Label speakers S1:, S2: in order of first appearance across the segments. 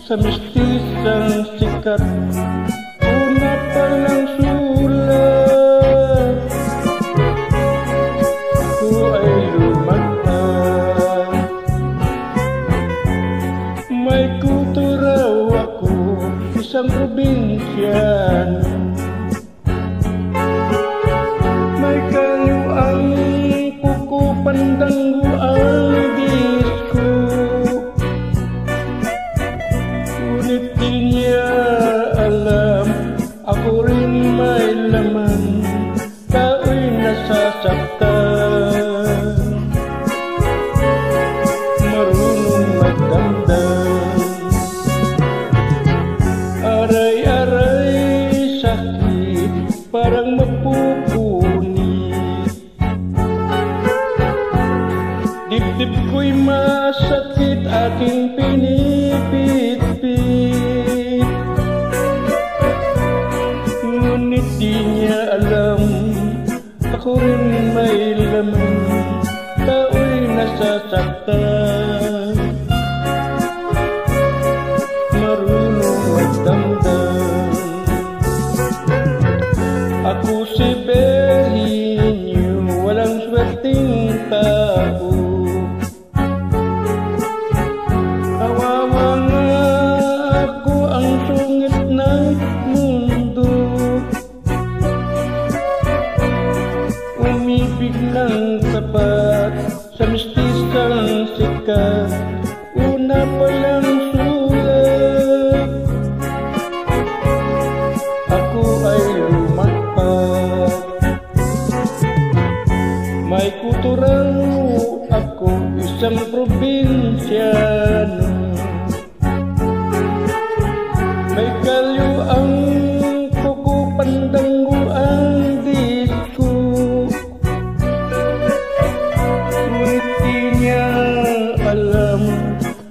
S1: sa mistisang sikat. Una pa lang sulat, ako ay lumagpas. May kuturaw ako, isang probinsyano. May kaluang kuko, pandanggo ang disco. Ngunit di niya alam, ako rin may laman, tao'y nasasaktan. Marunong magdamdam, aray-aray sakit, parang mapupunit. Dibdib ko'y masakit, aking pinipit-pit. Ngunit di niya alam, ako rin may laman, tao'y nasasaktan. Marunong magdamdam. Ako si Benigno, walang swerteng tao. Kawawa nga ako, ang sungit ng mundo. Umibig ng tapat sa mistisang sikat. Una pa lang sulat, ako ay lumagpas. May kuturaw ako, isang probinsyano. May kalyo ang kuko, pandanggo ang disco. Ngunit di niya alam,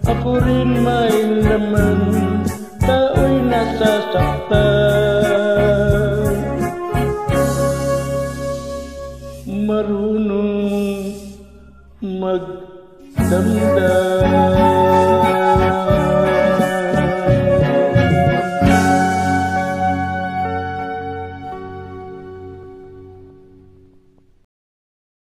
S1: ako rin may laman, tao'y nasasaktan. Marunong magdamdam.